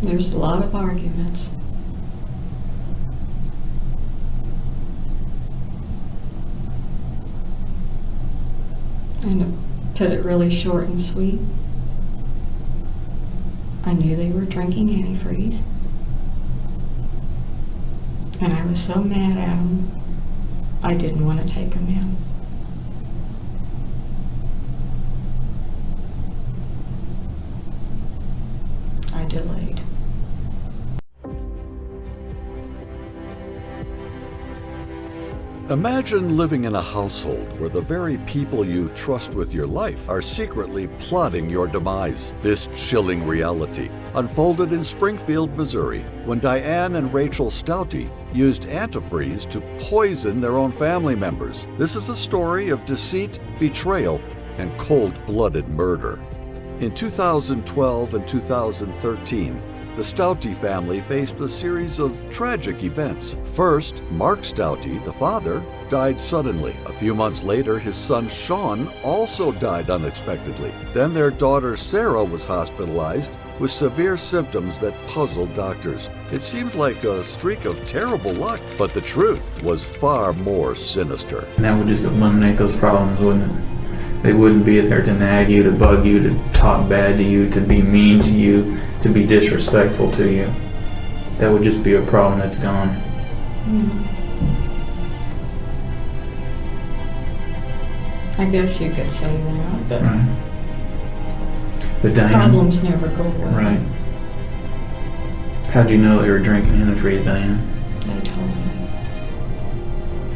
There's a lot of arguments. And to put it really short and sweet, I knew they were drinking antifreeze. And I was so mad at them, I didn't want to take them in. I delayed. Imagine living in a household where the very people you trust with your life are secretly plotting your demise. This chilling reality unfolded in Springfield, Missouri, when Diane and Rachel Stouty used antifreeze to poison their own family members. This is a story of deceit, betrayal, and cold-blooded murder. In 2012 and 2013, the Stouty family faced a series of tragic events. First, Mark Stouty, the father, died suddenly. A few months later, his son Sean also died unexpectedly. Then their daughter Sarah was hospitalized with severe symptoms that puzzled doctors. It seemed like a streak of terrible luck, but the truth was far more sinister. And that would just eliminate those problems, wouldn't it? They wouldn't be there to nag you, to bug you, to talk bad to you, to be mean to you, to be disrespectful to you. That would just be a problem that's gone. I guess you could say that, but Right. But Diane, problems never go away. right. How'd you know they were drinking antifreeze, Diane? They told me.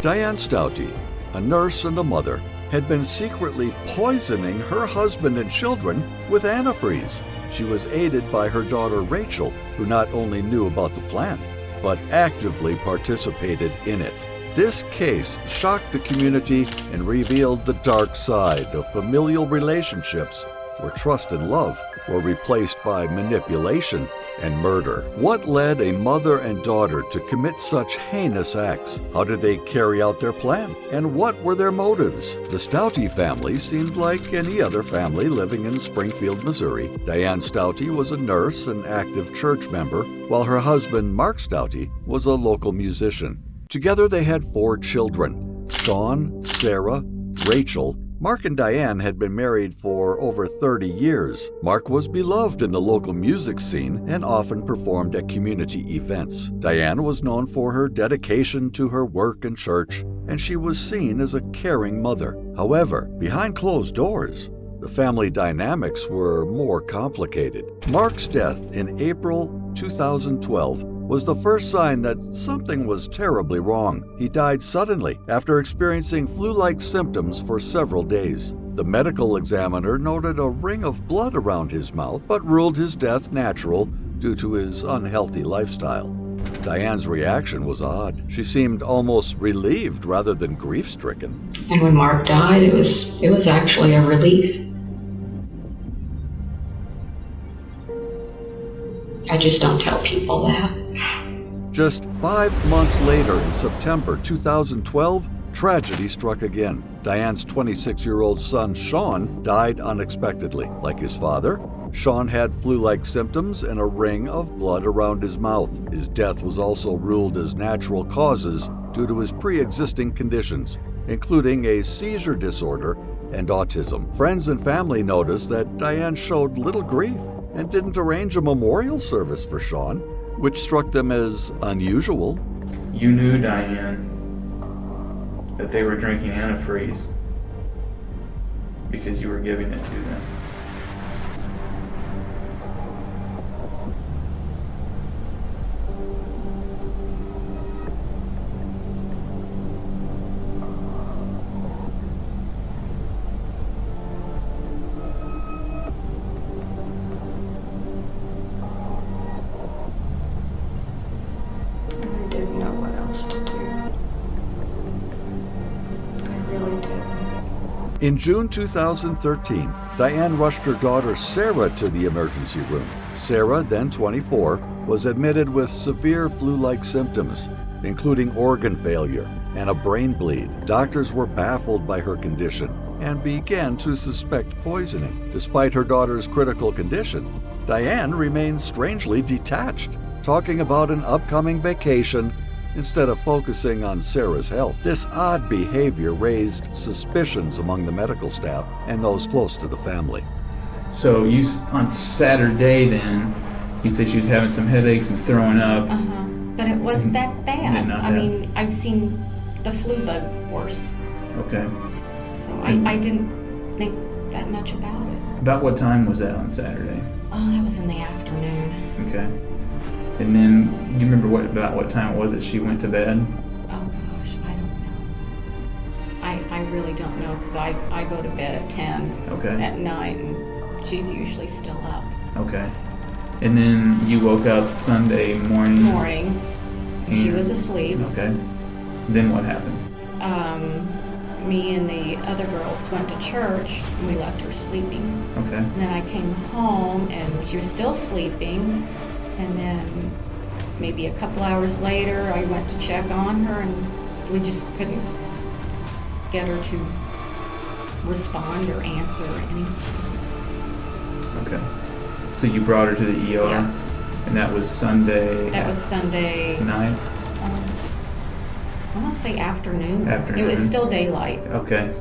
Diane Stouty, a nurse and a mother, had been secretly poisoning her husband and children with antifreeze. She was aided by her daughter Rachel, who not only knew about the plan, but actively participated in it. This case shocked the community and revealed the dark side of familial relationships where trust and love were replaced by manipulation and murder. What led a mother and daughter to commit such heinous acts? How did they carry out their plan? And what were their motives? The Stouty family seemed like any other family living in Springfield, Missouri. Diane Stouty was a nurse and active church member, while her husband, Mark Stouty, was a local musician. Together they had 4 children: Sean, Sarah, Rachel. Mark and Diane had been married for over 30 years. Mark was beloved in the local music scene and often performed at community events. Diane was known for her dedication to her work and church, and she was seen as a caring mother. However, behind closed doors, the family dynamics were more complicated. Mark's death in April 2012 was the first sign that something was terribly wrong. He died suddenly after experiencing flu-like symptoms for several days. The medical examiner noted a ring of blood around his mouth, but ruled his death natural due to his unhealthy lifestyle. Diane's reaction was odd. She seemed almost relieved rather than grief-stricken. And when Mark died, it was actually a relief. I just don't tell people that. Just 5 months later, in September 2012, tragedy struck again. Diane's 26-year-old son, Sean, died unexpectedly. Like his father, Sean had flu-like symptoms and a ring of blood around his mouth. His death was also ruled as natural causes due to his pre-existing conditions, including a seizure disorder and autism. Friends and family noticed that Diane showed little grief and didn't arrange a memorial service for Sean, which struck them as unusual. You knew, Diane, that they were drinking antifreeze because you were giving it to them. In June 2013, Diane rushed her daughter Sarah to the emergency room. Sarah, then 24, was admitted with severe flu-like symptoms, including organ failure and a brain bleed. Doctors were baffled by her condition and began to suspect poisoning. Despite her daughter's critical condition, Diane remained strangely detached, talking about an upcoming vacation instead of focusing on Sarah's health. This odd behavior raised suspicions among the medical staff and those close to the family. So on Saturday then, you said she was having some headaches and throwing up. But it wasn't that bad. Not I that. mean, I've seen the flu bug worse. Okay. So I didn't think that much about it. About what time was that on Saturday? Oh, that was in the afternoon. Okay. And then, do you remember about what time it was that she went to bed? Oh gosh, I don't know. I really don't know because I go to bed at 10 at night and she's usually still up. Okay. And then you woke up Sunday morning. And she was asleep. Okay. Then what happened? Me and the other girls went to church and we left her sleeping. Okay. And then I came home and she was still sleeping. And then maybe a couple hours later, I went to check on her and we just couldn't get her to respond or answer or anything. Okay. So you brought her to the ER? Yeah. And that was Sunday? That was Sunday night? I want to say afternoon. Afternoon. It was still daylight. Okay.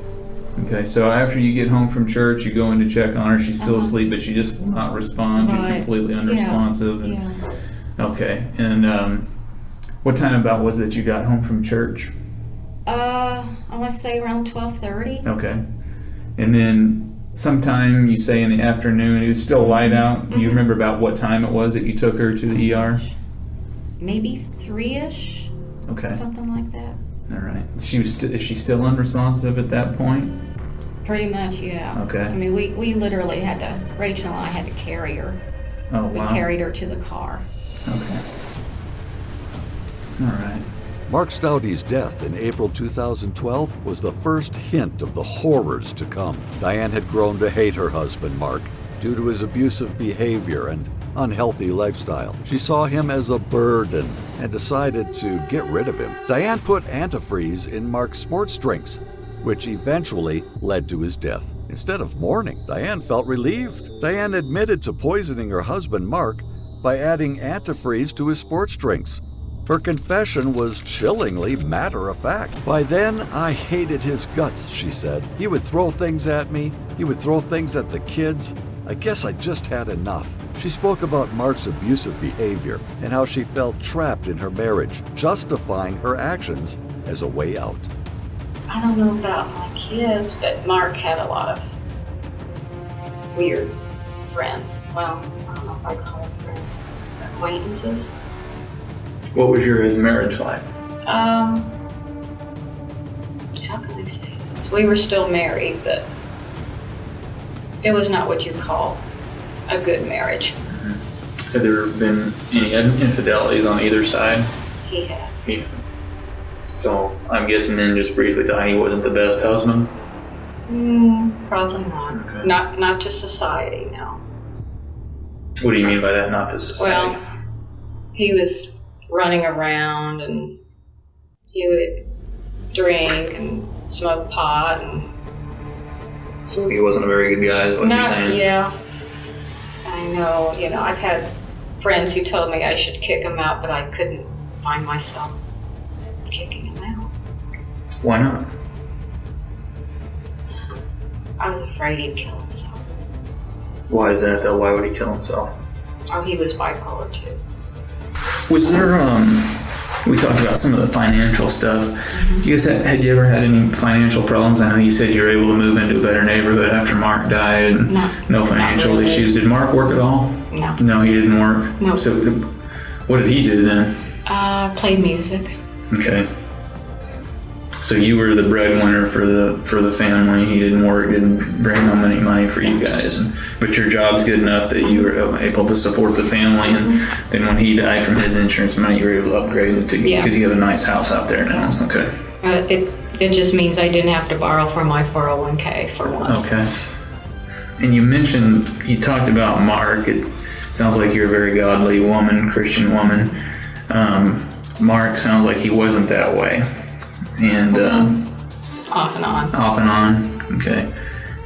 Okay, so after you get home from church, you go in to check on her. She's still asleep, but she just will not respond. She's completely unresponsive. Yeah. Okay, and what time about was it that you got home from church? I want to say around 12:30. Okay, and then sometime you say in the afternoon, it was still light out. Do you remember about what time it was that you took her to the ER? Maybe 3-ish. Okay. Something like that. All right. Is she still unresponsive at that point? Pretty much, yeah. Okay. I mean, we literally Rachel and I had to carry her. Oh, We wow. carried her to the car. Okay. All right. Mark Stouty's death in April 2012 was the first hint of the horrors to come. Diane had grown to hate her husband, Mark, due to his abusive behavior and unhealthy lifestyle. She saw him as a burden and decided to get rid of him. Diane put antifreeze in Mark's sports drinks, which eventually led to his death. Instead of mourning, Diane felt relieved. Diane admitted to poisoning her husband, Mark, by adding antifreeze to his sports drinks. Her confession was chillingly matter-of-fact. By then, I hated his guts, she said. He would throw things at me. He would throw things at the kids. I guess I just had enough. She spoke about Mark's abusive behavior and how she felt trapped in her marriage, justifying her actions as a way out. I don't know about my kids, but Mark had a lot of weird friends. Well, I don't know if I call them friends. Acquaintances. What was his marriage like? How can I say this? We were still married, but it was not what you call a good marriage. Had there been any infidelities on either side? He had. Yeah. So I'm guessing then, just briefly, thought he wasn't the best husband? Probably not. Okay. Not to society, no. What do you mean by that, not to society? Well, he was running around and he would drink and smoke pot and... So he wasn't a very good guy, is what you're saying? Yeah. I know, I've had friends who told me I should kick him out, but I couldn't find myself kicking him out. Why not? I was afraid he'd kill himself. Why is that, though? Why would he kill himself? Oh, he was bipolar, too. Was there, we talked about some of the financial stuff. You guys had you ever had any financial problems? I know you said you were able to move into a better neighborhood after Mark died and no financial really. issues. Did Mark work at all? No. No, he didn't work? No. So what did he do then? Played music. Okay. So you were the breadwinner for the family. He didn't work, didn't bring home any money for you guys, but your job's good enough that you were able to support the family. And then when he died from his insurance money, you were able to upgrade it because you have a nice house out there now. Okay. It just means I didn't have to borrow from my 401k for once. Okay. And you talked about Mark. It sounds like you're a very godly woman, Christian woman. Mark sounds like he wasn't that way. And off and on. Off and on. Okay.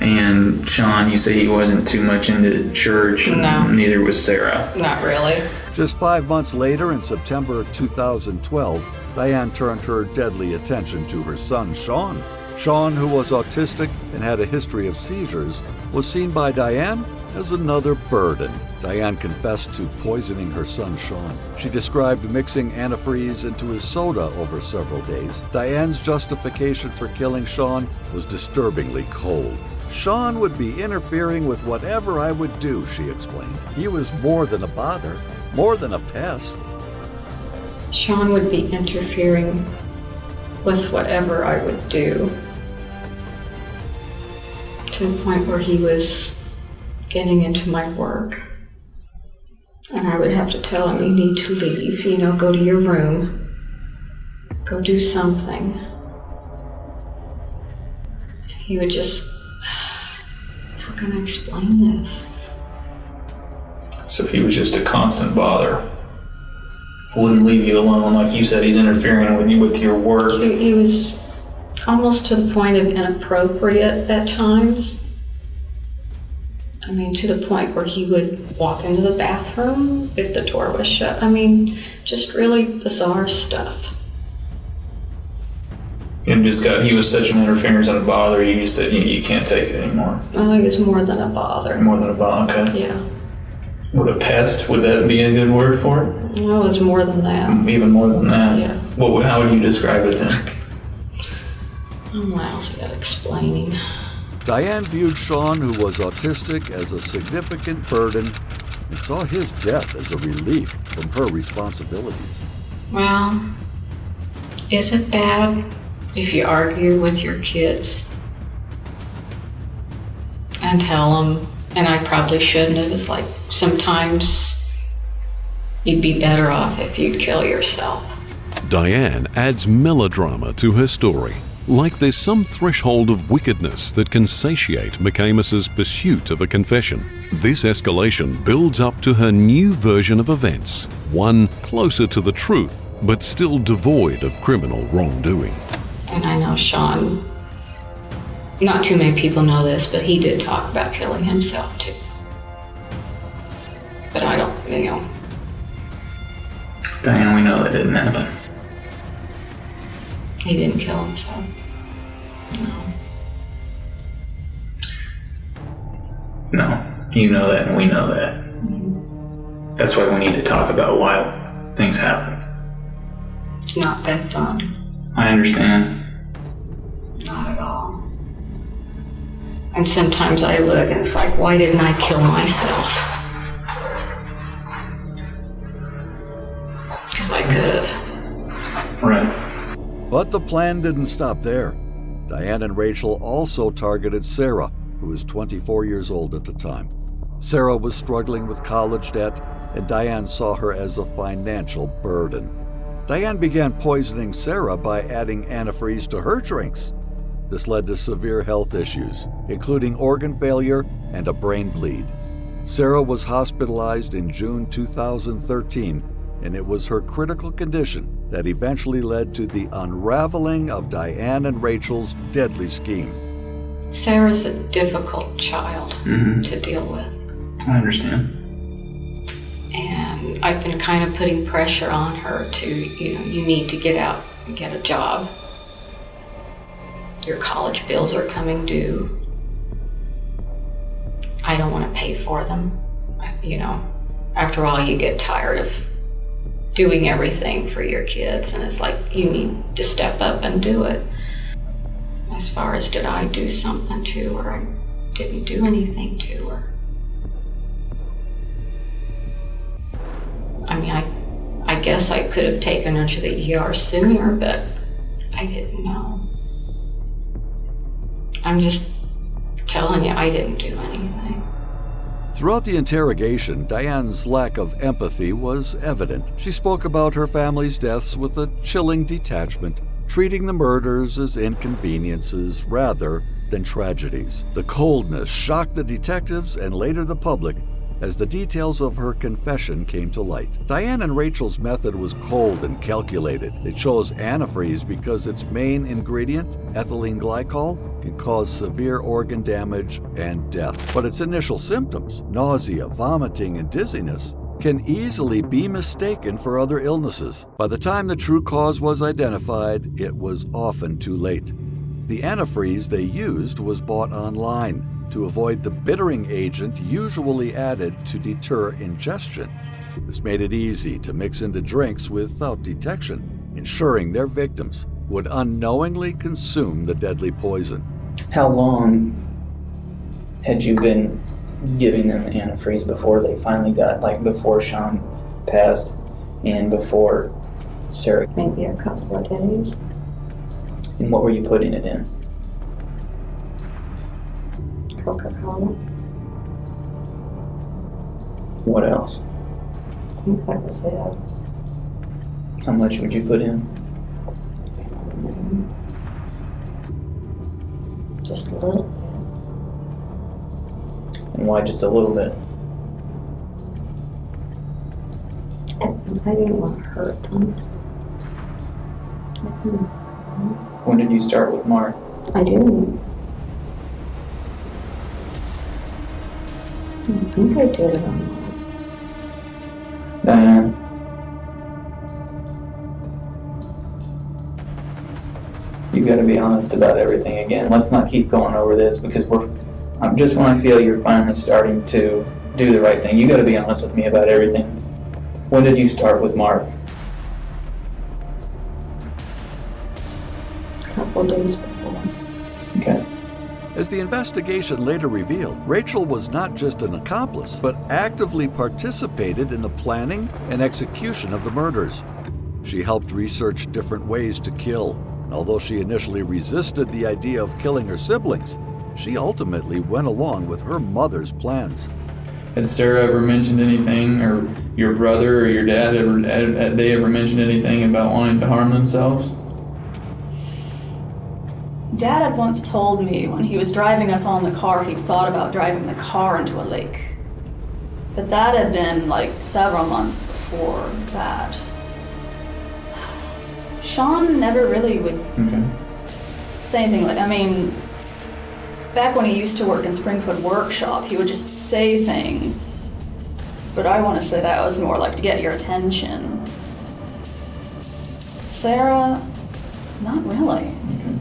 And Sean, you say he wasn't too much into church. No. Neither was Sarah. Not really. Just 5 months later, in September 2012, Diane turned her deadly attention to her son, Sean. Sean, who was autistic and had a history of seizures, was seen by Diane as another burden. Diane confessed to poisoning her son, Sean. She described mixing antifreeze into his soda over several days. Diane's justification for killing Sean was disturbingly cold. Sean would be interfering with whatever I would do, she explained. He was more than a bother, more than a pest. Sean would be interfering with whatever I would do, to the point where he was getting into my work. And I would have to tell him, you need to leave, go to your room, go do something. And he would just, how can I explain this? So if he was just a constant bother, wouldn't leave you alone, like you said, he's interfering with you with your work. He was almost to the point of inappropriate at times. I mean, to the point where he would walk into the bathroom if the door was shut. I mean, just really bizarre stuff. And he was such an interference and a bother, you just said you can't take it anymore. Oh, he was more than a bother. More than a bother, okay. Yeah. Would a pest, would that be a good word for it? No, it was more than that. Even more than that? Yeah. How would you describe it then? I'm lousy at explaining. Diane viewed Sean, who was autistic, as a significant burden and saw his death as a relief from her responsibilities. Well, is it bad if you argue with your kids and tell them, and I probably shouldn't have, it's like sometimes you'd be better off if you'd kill yourself. Diane adds melodrama to her story. Like there's some threshold of wickedness that can satiate McCamis's pursuit of a confession. This escalation builds up to her new version of events, one closer to the truth, but still devoid of criminal wrongdoing. And I know Sean, not too many people know this, but he did talk about killing himself too. But I don't, Diane, we know that didn't happen. He didn't kill himself. No, you know that and we know that. Mm-hmm. That's why we need to talk about why things happen. It's not been fun. I understand. Not at all. And sometimes I look and it's like, why didn't I kill myself? Because I could have. Right. But the plan didn't stop there. Diane and Rachel also targeted Sarah, who was 24 years old at the time. Sarah was struggling with college debt, and Diane saw her as a financial burden. Diane began poisoning Sarah by adding antifreeze to her drinks. This led to severe health issues, including organ failure and a brain bleed. Sarah was hospitalized in June 2013, and it was her critical condition that eventually led to the unraveling of Diane and Rachel's deadly scheme. Sarah's a difficult child to deal with. I understand. And I've been kind of putting pressure on her to, you need to get out and get a job. Your college bills are coming due. I don't want to pay for them. After all, you get tired of doing everything for your kids, and it's like you need to step up and do it. As far as did I do something to her, I didn't do anything to her. I mean, I guess I could have taken her to the ER sooner, but I didn't know. I'm just telling you, I didn't do anything. Throughout the interrogation, Diane's lack of empathy was evident. She spoke about her family's deaths with a chilling detachment, treating the murders as inconveniences rather than tragedies. The coldness shocked the detectives and later the public as the details of her confession came to light. Diane and Rachel's method was cold and calculated. They chose antifreeze because its main ingredient, ethylene glycol, can cause severe organ damage and death. But its initial symptoms, nausea, vomiting, and dizziness, can easily be mistaken for other illnesses. By the time the true cause was identified, it was often too late. The antifreeze they used was bought online to avoid the bittering agent usually added to deter ingestion. This made it easy to mix into drinks without detection, ensuring their victims would unknowingly consume the deadly poison. How long had you been giving them the antifreeze before they finally got, like before Sean passed and before Sarah? Maybe a couple of days. And what were you putting it in? Coca-Cola. What else? I think that was it. How much would you put in? Just a little bit. And why just a little bit? I didn't want to hurt them. When did you start with Mark? I didn't. I don't think I did it on Diane? You gotta be honest about everything again. Let's not keep going over this because just when I feel you're finally starting to do the right thing, you gotta be honest with me about everything. When did you start with Mark? a couple of days before. Okay. As the investigation later revealed, Rachel was not just an accomplice, but actively participated in the planning and execution of the murders. She helped research different ways to kill, and although she initially resisted the idea of killing her siblings, she ultimately went along with her mother's plans. Had Sarah ever mentioned anything, or your brother or your dad ever mentioned anything about wanting to harm themselves? Dad had once told me when he was driving us on the car, he'd thought about driving the car into a lake. But that had been like several months before that. Sean never really would say anything back when he used to work in Springfield Workshop, he would just say things. But I want to say that was more like to get your attention. Sarah, not really. Okay.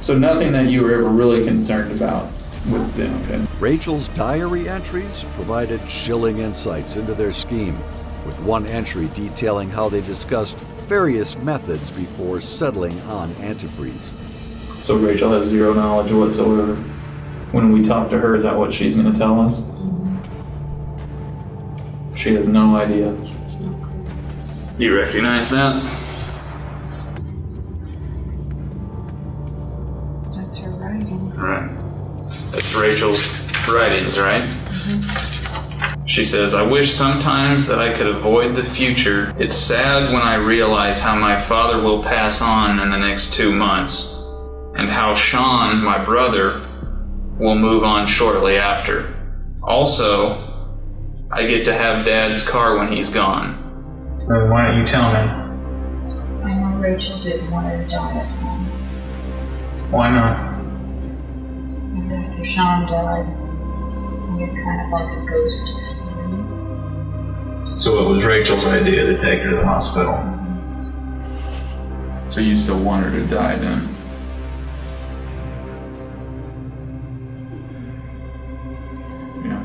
So nothing that you were ever really concerned about with them, okay? Rachel's diary entries provided chilling insights into their scheme, with one entry detailing how they discussed various methods before settling on antifreeze. So Rachel has zero knowledge whatsoever. When we talk to her, is that what she's going to tell us? She has no idea. She was no good. You recognize that? That's her writing. Right. That's Rachel's writings, right? She says, I wish sometimes that I could avoid the future. It's sad when I realize how my father will pass on in the next 2 months, and how Sean, my brother, will move on shortly after. Also, I get to have Dad's car when he's gone. So why don't you tell me? I know Rachel didn't want her to die at home. Why not? Because after Sean died, he had kind of like a ghost experience. So it was Rachel's idea to take her to the hospital. So you still want her to die then? Yeah.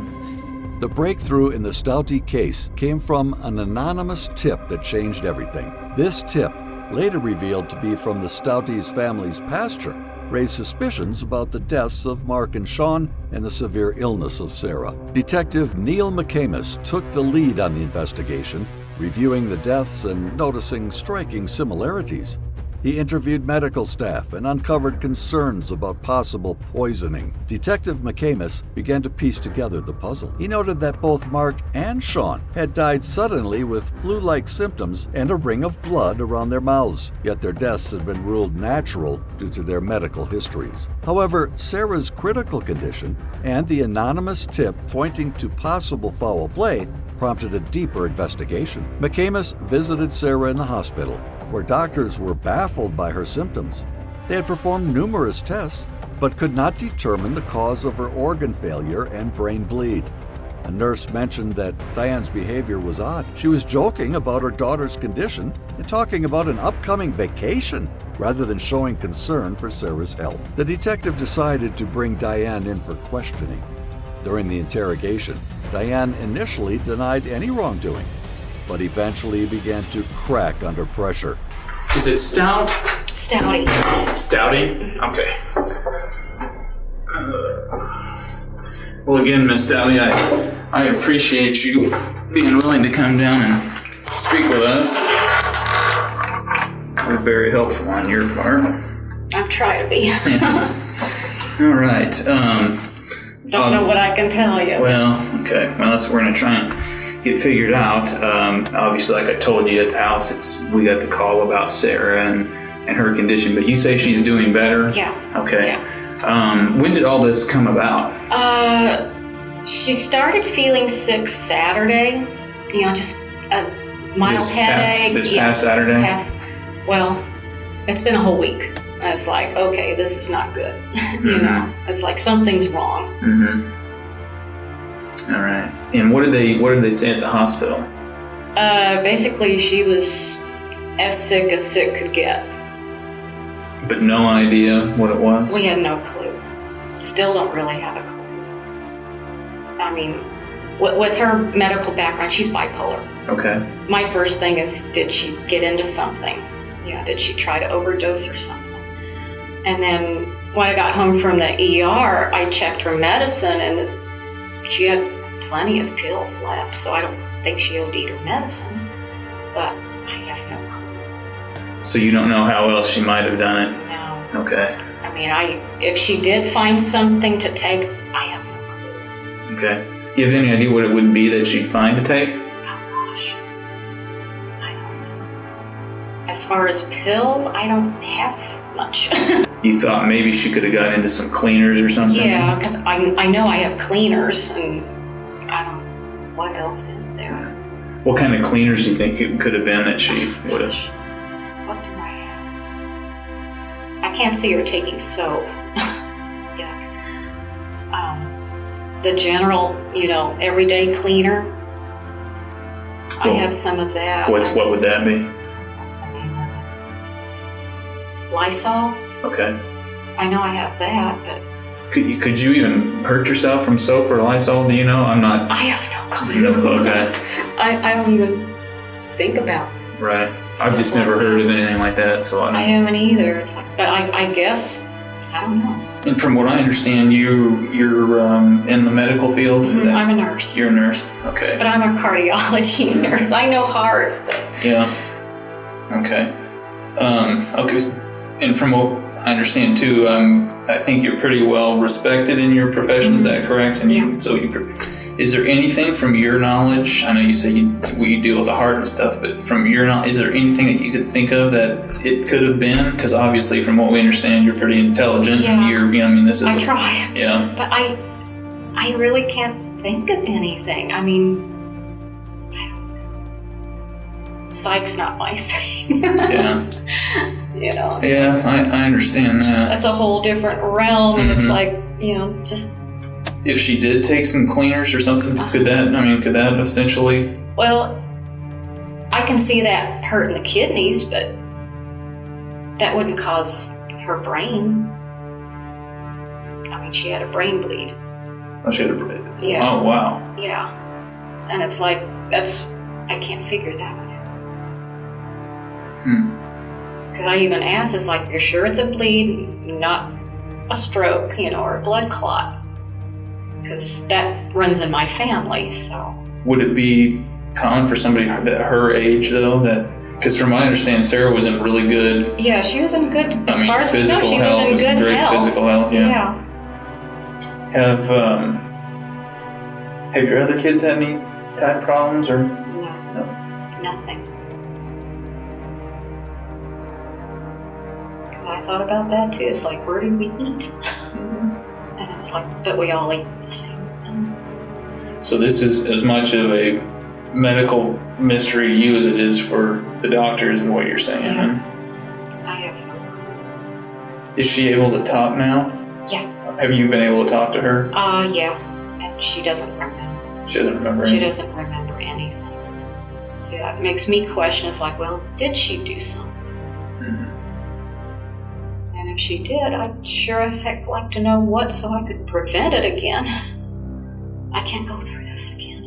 The breakthrough in the Stouty case came from an anonymous tip that changed everything. This tip, later revealed to be from the Stouty's family's pasture, raised suspicions about the deaths of Mark and Sean and the severe illness of Sarah. Detective Neil McCamus took the lead on the investigation, reviewing the deaths and noticing striking similarities. He interviewed medical staff and uncovered concerns about possible poisoning. Detective McCamus began to piece together the puzzle. He noted that both Mark and Sean had died suddenly with flu-like symptoms and a ring of blood around their mouths, yet their deaths had been ruled natural due to their medical histories. However, Sarah's critical condition and the anonymous tip pointing to possible foul play prompted a deeper investigation. McCamus visited Sarah in the hospital, where doctors were baffled by her symptoms. They had performed numerous tests, but could not determine the cause of her organ failure and brain bleed. A nurse mentioned that Diane's behavior was odd. She was joking about her daughter's condition and talking about an upcoming vacation rather than showing concern for Sarah's health. The detective decided to bring Diane in for questioning. During the interrogation, Diane initially denied any wrongdoing, but eventually began to crack under pressure. Is it stout? Stouty. Stouty? Okay. Well, again, Miss Stouty, I appreciate you being willing to come down and speak with us. We're very helpful on your part. I'm trying to be. Yeah. All right. Don't know what I can tell you. Well, okay. Well, that's what we're going to try and get figured out. Obviously, like I told you at the house, we got the call about Sarah and her condition, but you say she's doing better? Yeah. Okay. Yeah. When did all this come about? She started feeling sick Saturday. Just a mild headache. This past Saturday? Well, it's been a whole week. It's like, okay, this is not good. Mm-hmm. It's like something's wrong. Mm-hmm. All right. And what did they say at the hospital? Basically, she was as sick could get. But no idea what it was? We had no clue. Still don't really have a clue. I mean, with her medical background, she's bipolar. Okay. My first thing is, did she get into something? Did she try to overdose or something? And then when I got home from the ER, I checked her medicine and she had plenty of pills left, so I don't think she OD'd her medicine, but I have no clue. So you don't know how else she might have done it? No. Okay. I mean, if she did find something to take, I have no clue. Okay. You have any idea what it would be that she'd find to take? Oh gosh. I don't know. As far as pills, I don't have much. You thought maybe she could have gotten into some cleaners or something? Yeah, because I know I have cleaners, and I don't know what else is there. What kind of cleaners do you think it could have been that she would have? What do I have? I can't see her taking soap. Yeah. The general, everyday cleaner. Well, I have some of that. What would that be? What's the name of it? Lysol. Okay. I know I have that, but Could you even hurt yourself from soap or Lysol? Do you know? I'm not. I have no clue. Okay. I don't even think about it. Right. I've just never heard of anything like that, so I haven't either. It's like, but I guess, I don't know. And from what I understand, you're in the medical field. Is that? I'm a nurse. You're a nurse. Okay. But I'm a cardiology nurse. I know hearts, but Yeah. Okay. Okay. And from what I understand too, I think you're pretty well respected in your profession. Is that correct? And Yeah. Is there anything from your knowledge? I know you say you deal with the heart and stuff, but from your knowledge, is there anything that you could think of that it could have been? Because obviously, from what we understand, you're pretty intelligent. Yeah. I try. Yeah. But I really can't think of anything. I mean, psych's not my thing. Yeah. Yeah, I understand that. That's a whole different realm, and it's like, just. If she did take some cleaners or something, could that essentially? Well, I can see that hurting the kidneys, but that wouldn't cause her brain. I mean, she had a brain bleed. Oh, she had a brain. Yeah. Oh, wow. Yeah. And it's like, I can't figure that one out. Because I even asked, it's like, you're sure it's a bleed, not a stroke, or a blood clot? Because that runs in my family, so. Would it be common for somebody that her age, though, that Because from what I understand, Sarah was in really good. Yeah, she was in good, as far as we know, physical she health, was in good great health. physical health. Yeah. Have your other kids had any type problems or? No, nothing. Because I thought about that too. It's like, where did we eat? And it's like, but we all eat the same thing. So this is as much of a medical mystery to you as it is for the doctors, is what you're saying. Yeah. I have. Is she able to talk now? Yeah. Have you been able to talk to her? Yeah. And she doesn't remember. She doesn't remember. She doesn't remember anything. So that makes me question. It's like, well, did she do something? Mm-hmm. And if she did, I'd sure as heck like to know what, so I could prevent it again. I can't go through this again.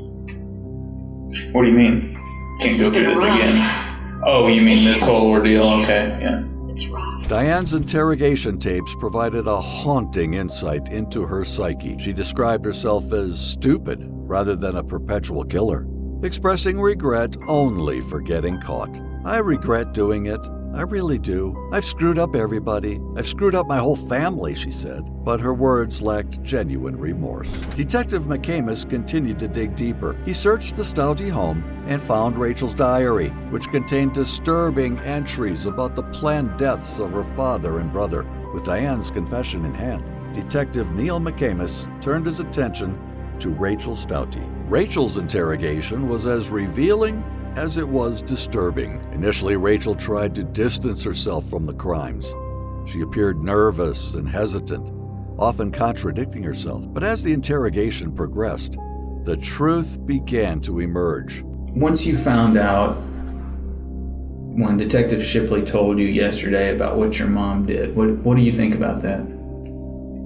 What do you mean? Can't go through this again? Oh, you mean this whole ordeal? Okay, yeah. It's rough. Diane's interrogation tapes provided a haunting insight into her psyche. She described herself as stupid rather than a perpetual killer, expressing regret only for getting caught. I regret doing it. I really do. I've screwed up everybody. I've screwed up my whole family, she said. But her words lacked genuine remorse. Detective McCamus continued to dig deeper. He searched the Stouty home and found Rachel's diary, which contained disturbing entries about the planned deaths of her father and brother. With Diane's confession in hand, Detective Neil McCamus turned his attention to Rachel Stouty. Rachel's interrogation was as revealing as it was disturbing. Initially, Rachel tried to distance herself from the crimes. She appeared nervous and hesitant, often contradicting herself. But as the interrogation progressed, the truth began to emerge. Once you found out, when Detective Shipley told you yesterday about what your mom did, what do you think about that?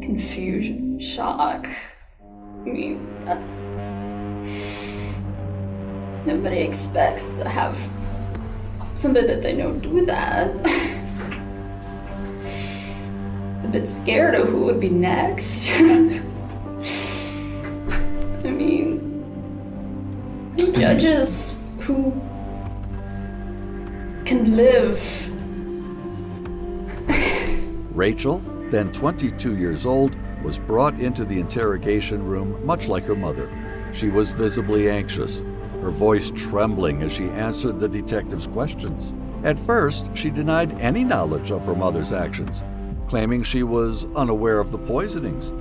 Confusion, shock. I mean, that's... Nobody expects to have somebody that they know do that. A bit scared of who would be next. I mean, judges who can live. Rachel, then 22 years old, was brought into the interrogation room much like her mother. She was visibly anxious, her voice trembling as she answered the detective's questions. At first, she denied any knowledge of her mother's actions, claiming she was unaware of the poisonings.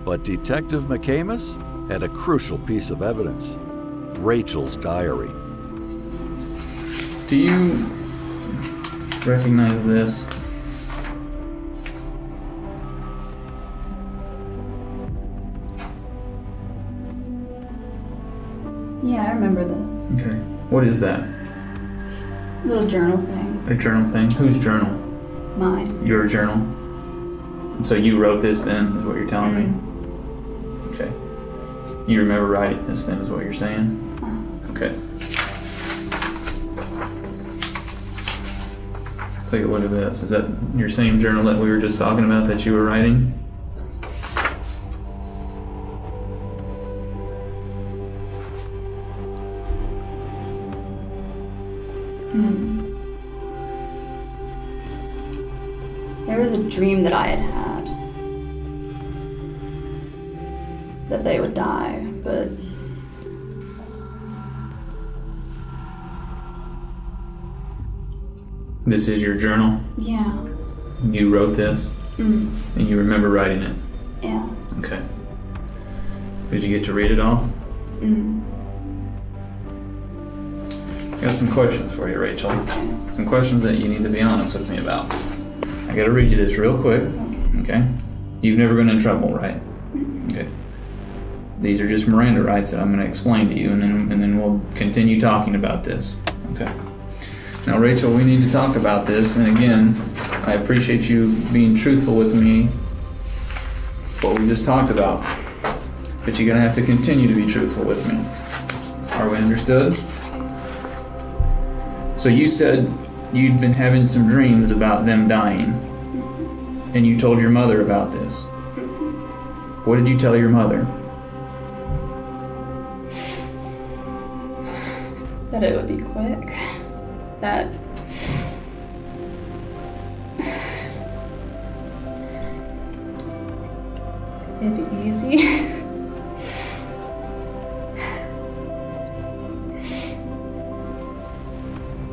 But Detective McCamus had a crucial piece of evidence: Rachel's diary. Do you recognize this? Yeah, I remember this. Okay. What is that? Little journal thing. A journal thing? Whose journal? Mine. Your journal? And so you wrote this then, is what you're telling me? Okay. You remember writing this then, is what you're saying? Okay. Take a look at this. Is that your same journal that we were just talking about that you were writing? There was a dream that I had had that they would die, but This is your journal? yeah. You wrote this? And you remember writing it? Yeah. Okay. Did you get to read it all? Got some questions for you, Rachel. Some questions that you need to be honest with me about. I gotta read you this real quick, okay? You've never been in trouble, right? Okay. These are just Miranda rights that I'm gonna explain to you, and then we'll continue talking about this. Okay. Now, Rachel, we need to talk about this, and again, I appreciate you being truthful with me, what we just talked about. But you're gonna have to continue to be truthful with me. Are we understood? So you said you'd been having some dreams about them dying, and you told your mother about this. What did you tell your mother? That it would be quick. That It'd be easy.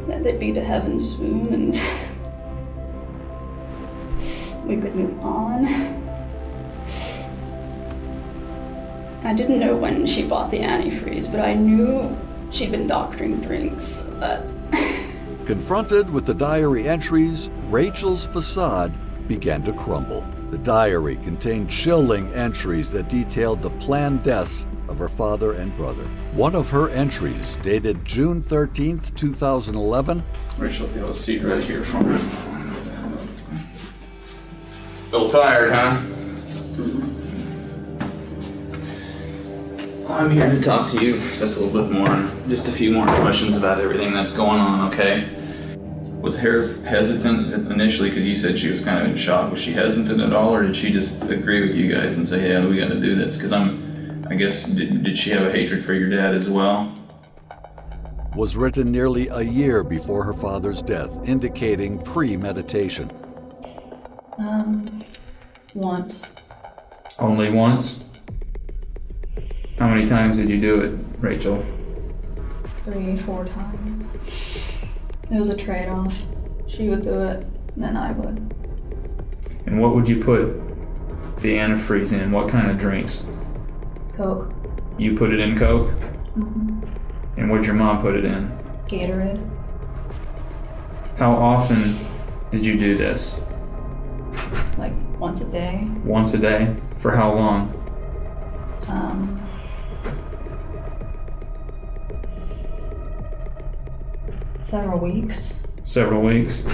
That they'd be to heaven soon and we could move on. I didn't know when she bought the antifreeze, but I knew she'd been doctoring drinks. Confronted with the diary entries, Rachel's facade began to crumble. The diary contained chilling entries that detailed the planned deaths of her father and brother. One of her entries, dated June 13th, 2011. Rachel, if you have a seat right here for me. A little tired, huh? I'm here to talk to you just a little bit more, just a few more questions about everything that's going on, okay? Was Harris hesitant initially because you said she was kind of in shock? Was she hesitant at all, or did she just agree with you guys and say, yeah, we got to do this? Because I guess, did she have a hatred for your dad as well? Was written nearly a year before her father's death, indicating premeditation. Once. Only once? How many times did you do it, Rachel? 3-4 times. It was a trade-off. She would do it, then I would. And what would you put the antifreeze in? What kind of drinks? Coke. You put it in Coke? Mm-hmm. And what'd your mom put it in? Gatorade. How often did you do this? Like once a day. Once a day? For how long? Several weeks. Several weeks?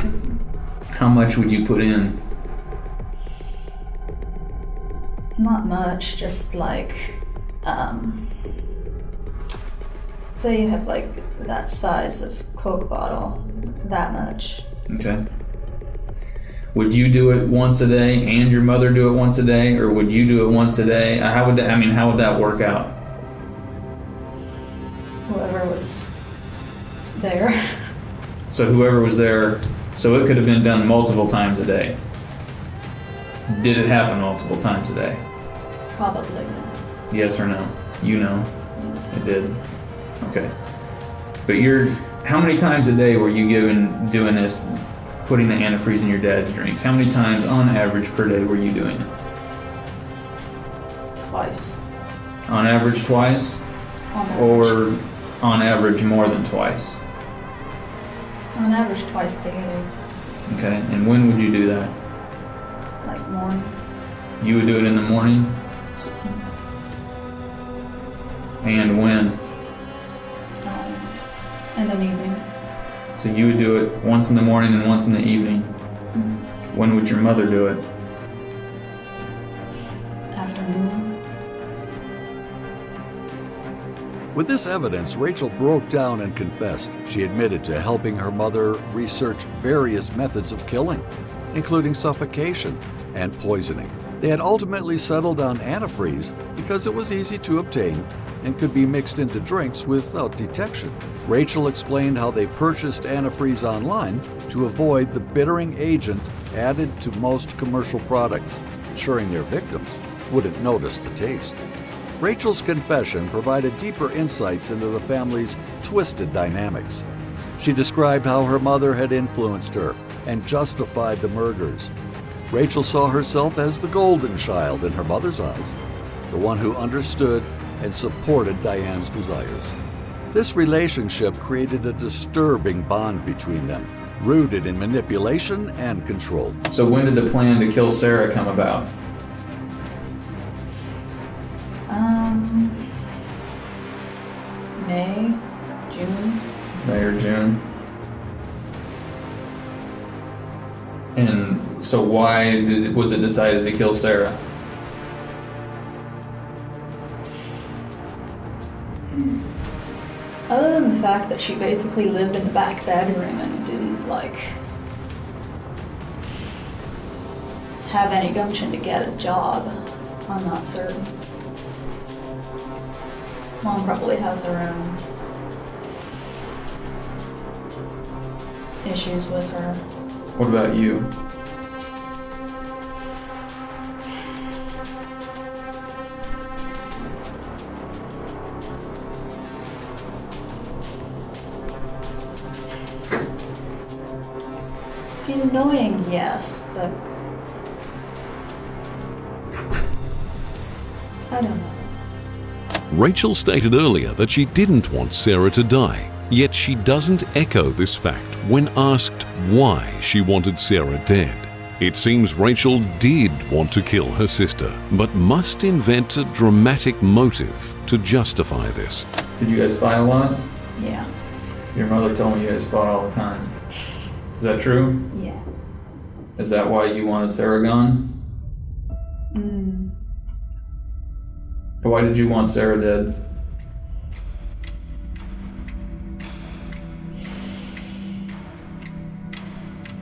How much would you put in? Not much, just like, say you have like that size of Coke bottle, that much. Okay. Would you do it once a day and your mother do it once a day, or would you do it once a day? How would that work out? Whoever was there. So whoever was there, so it could have been done multiple times a day. Did it happen multiple times a day? Probably not. Yes or no? You know. Yes. It did. Okay. But how many times a day were you doing this, putting the antifreeze in your dad's drinks? How many times on average per day were you doing it? Twice. On average twice? On average. Or on average more than twice? On average twice daily. Okay. And when would you do that? Like morning. You would do it in the morning? And when? In the evening. So you would do it once in the morning and once in the evening. Mm-hmm. When would your mother do it? Afternoon. With this evidence, Rachel broke down and confessed. She admitted to helping her mother research various methods of killing, including suffocation and poisoning. They had ultimately settled on antifreeze because it was easy to obtain and could be mixed into drinks without detection. Rachel explained how they purchased antifreeze online to avoid the bittering agent added to most commercial products, ensuring their victims wouldn't notice the taste. Rachel's confession provided deeper insights into the family's twisted dynamics. She described how her mother had influenced her and justified the murders. Rachel saw herself as the golden child in her mother's eyes, the one who understood and supported Diane's desires. This relationship created a disturbing bond between them, rooted in manipulation and control. So when did the plan to kill Sarah come about? May, June. May or June? And so why was it decided to kill Sarah? Other than the fact that she basically lived in the back bedroom and didn't, have any gumption to get a job, I'm not certain. Mom probably has her own issues with her. What about you? She's annoying, yes, but I don't know. Rachel stated earlier that she didn't want Sarah to die, yet she doesn't echo this fact when asked why she wanted Sarah dead. It seems Rachel did want to kill her sister, but must invent a dramatic motive to justify this. Did you guys fight a lot? Yeah. Your mother told me you guys fought all the time. Is that true? Yeah. Is that why you wanted Sarah gone? Why did you want Sarah dead?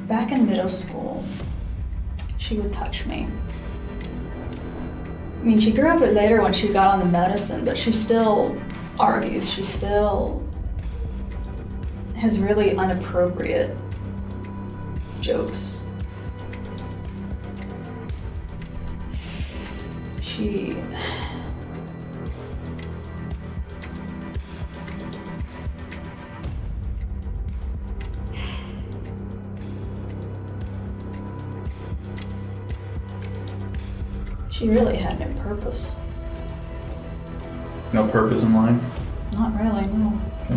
Back in middle school, she would touch me. I mean, she grew up later when she got on the medicine, but she still argues. She still has really inappropriate jokes. She really had no purpose. No purpose in life? Not really, no. Okay.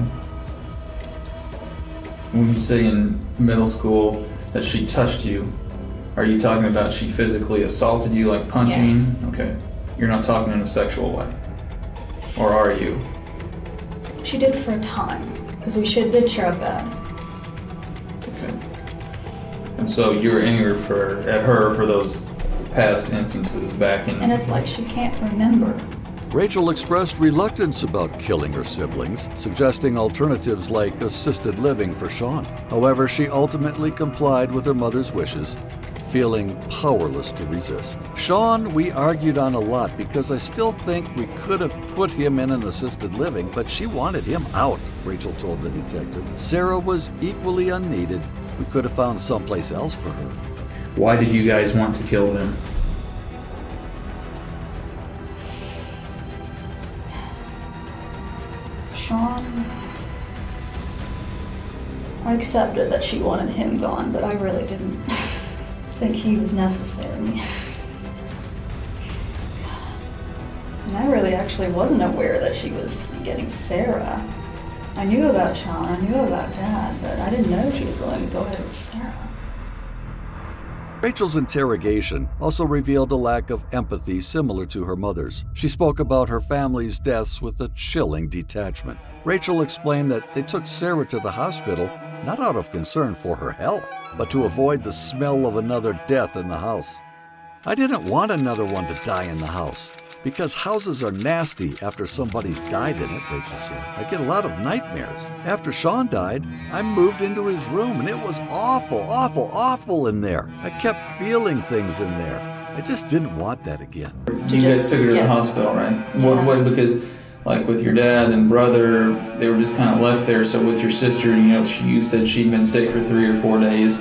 When you say in middle school that she touched you, are you talking about she physically assaulted you, like punching? Yes. Okay. You're not talking in a sexual way. Or are you? She did for a time, because we did share a bed. Okay. And so you're angry at her for those past instances back in... And it's like she can't remember. Rachel expressed reluctance about killing her siblings, suggesting alternatives like assisted living for Sean. However, she ultimately complied with her mother's wishes, feeling powerless to resist. Sean, we argued on a lot because I still think we could have put him in an assisted living, but she wanted him out, Rachel told the detective. Sarah was equally unneeded. We could have found someplace else for her. Why did you guys want to kill them? Sean, I accepted that she wanted him gone, but I really didn't think he was necessary. And I really actually wasn't aware that she was getting Sarah. I knew about Sean, I knew about Dad, but I didn't know she was willing to go ahead with Sarah. Rachel's interrogation also revealed a lack of empathy similar to her mother's. She spoke about her family's deaths with a chilling detachment. Rachel explained that they took Sarah to the hospital not out of concern for her health, but to avoid the smell of another death in the house. I didn't want another one to die in the house, because houses are nasty after somebody's died in it, Rachel said. I get a lot of nightmares. After Sean died, I moved into his room, and it was awful, awful, awful in there. I kept feeling things in there. I just didn't want that again. You guys took her to the hospital, right? Yeah. What, because, like, with your dad and brother, they were just kind of left there. So with your sister, you said she'd been sick for 3 or 4 days,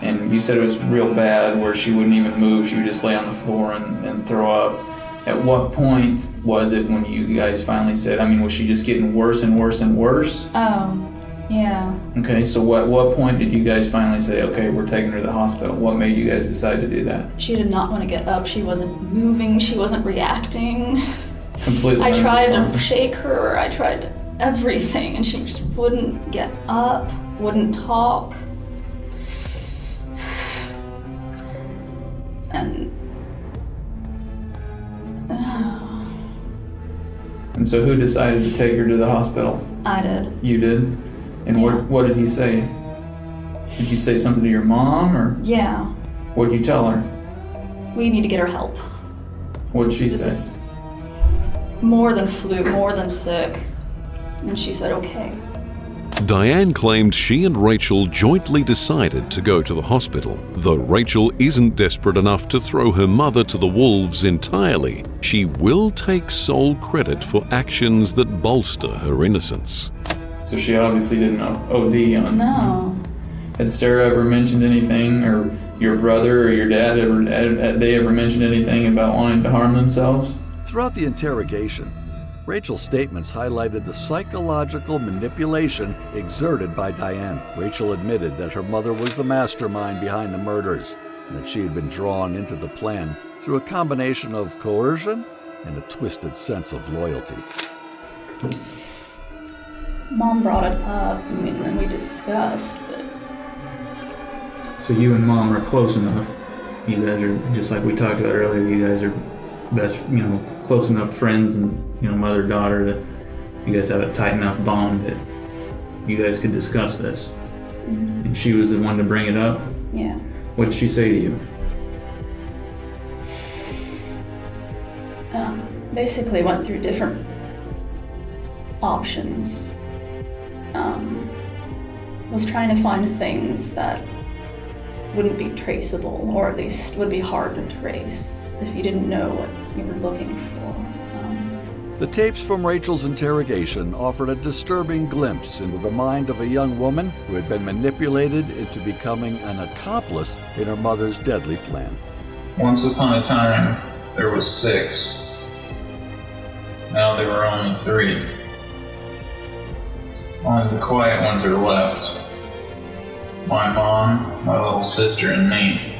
and you said it was real bad where she wouldn't even move. She would just lay on the floor and throw up. At what point was it when you guys finally said, was she just getting worse and worse and worse? Oh, yeah. Okay, so what point did you guys finally say, okay, we're taking her to the hospital? What made you guys decide to do that? She did not want to get up. She wasn't moving. She wasn't reacting. Completely. I tried to shake her. I tried everything, and she just wouldn't get up, wouldn't talk. And so who decided to take her to the hospital? I did. You did? And Yeah. what did you say? Did you say something to your mom, or Yeah. what did you tell her? We need to get her help. What did she This say? is more than flu, more than sick. And she said, okay. Diane claimed she and Rachel jointly decided to go to the hospital. Though Rachel isn't desperate enough to throw her mother to the wolves entirely, she will take sole credit for actions that bolster her innocence. So she obviously didn't OD on. No. Had Sarah ever mentioned anything, or your brother or your dad, had they ever mentioned anything about wanting to harm themselves? Throughout the interrogation, Rachel's statements highlighted the psychological manipulation exerted by Diane. Rachel admitted that her mother was the mastermind behind the murders, and that she had been drawn into the plan through a combination of coercion and a twisted sense of loyalty. Mom brought it up, and we discussed, but So you and Mom are close enough. You guys are, just like we talked about earlier, you guys are best, close enough friends and, mother-daughter that you guys have a tight enough bond that you guys could discuss this. Mm-hmm. And she was the one to bring it up? Yeah. What did she say to you? Basically went through different options. Was trying to find things that wouldn't be traceable, or at least would be hard to trace if you didn't know what you were looking for. The tapes from Rachel's interrogation offered a disturbing glimpse into the mind of a young woman who had been manipulated into becoming an accomplice in her mother's deadly plan. Once upon a time, there was 6. Now there are only 3. Only the quiet ones are left. My mom, my little sister, and me.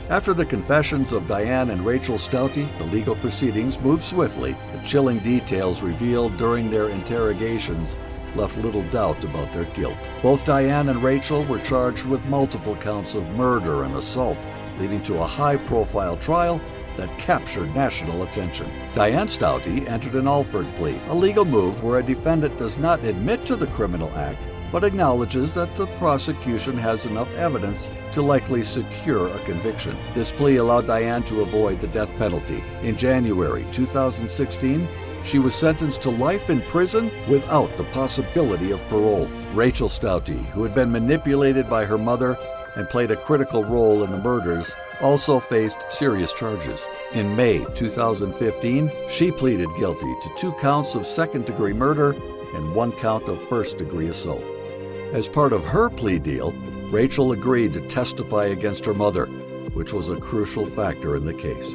After the confessions of Diane and Rachel Stouty, the legal proceedings moved swiftly. The chilling details revealed during their interrogations left little doubt about their guilt. Both Diane and Rachel were charged with multiple counts of murder and assault, leading to a high-profile trial that captured national attention. Diane Stouty entered an Alford plea, a legal move where a defendant does not admit to the criminal act, but acknowledges that the prosecution has enough evidence to likely secure a conviction. This plea allowed Diane to avoid the death penalty. In January 2016, she was sentenced to life in prison without the possibility of parole. Rachel Stouty, who had been manipulated by her mother and played a critical role in the murders, also faced serious charges. In May 2015, she pleaded guilty to 2 counts of second-degree murder and 1 count of first-degree assault. As part of her plea deal, Rachel agreed to testify against her mother, which was a crucial factor in the case.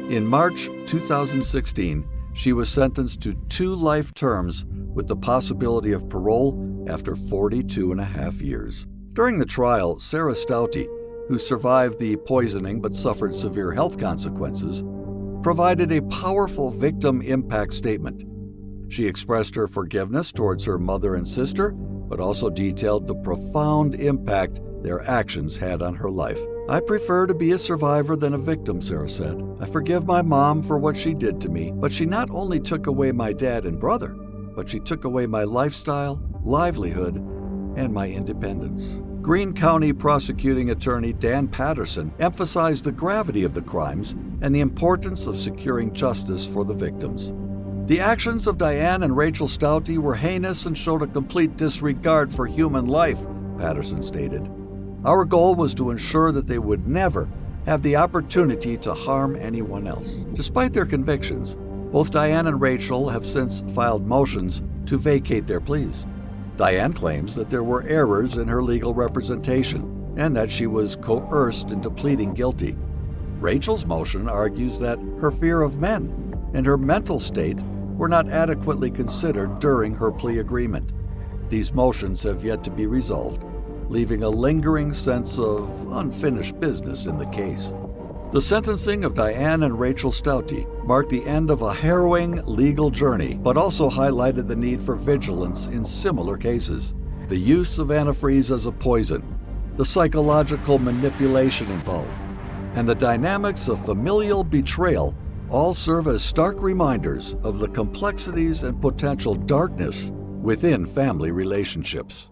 In March 2016, she was sentenced to 2 life terms with the possibility of parole after 42.5 years. During the trial, Sarah Stouty, who survived the poisoning but suffered severe health consequences, provided a powerful victim impact statement. She expressed her forgiveness towards her mother and sister, but also detailed the profound impact their actions had on her life. "I prefer to be a survivor than a victim," Sarah said. "I forgive my mom for what she did to me, but she not only took away my dad and brother, but she took away my lifestyle, livelihood, and my independence." Greene County prosecuting attorney Dan Patterson emphasized the gravity of the crimes and the importance of securing justice for the victims. The actions of Diane and Rachel Stouty were heinous and showed a complete disregard for human life, Patterson stated. "Our goal was to ensure that they would never have the opportunity to harm anyone else." Despite their convictions, both Diane and Rachel have since filed motions to vacate their pleas. Diane claims that there were errors in her legal representation and that she was coerced into pleading guilty. Rachel's motion argues that her fear of men and her mental state were not adequately considered during her plea agreement. These motions have yet to be resolved, leaving a lingering sense of unfinished business in the case. The sentencing of Diane and Rachel Stouty marked the end of a harrowing legal journey, but also highlighted the need for vigilance in similar cases. The use of antifreeze as a poison, the psychological manipulation involved, and the dynamics of familial betrayal all serve as stark reminders of the complexities and potential darkness within family relationships.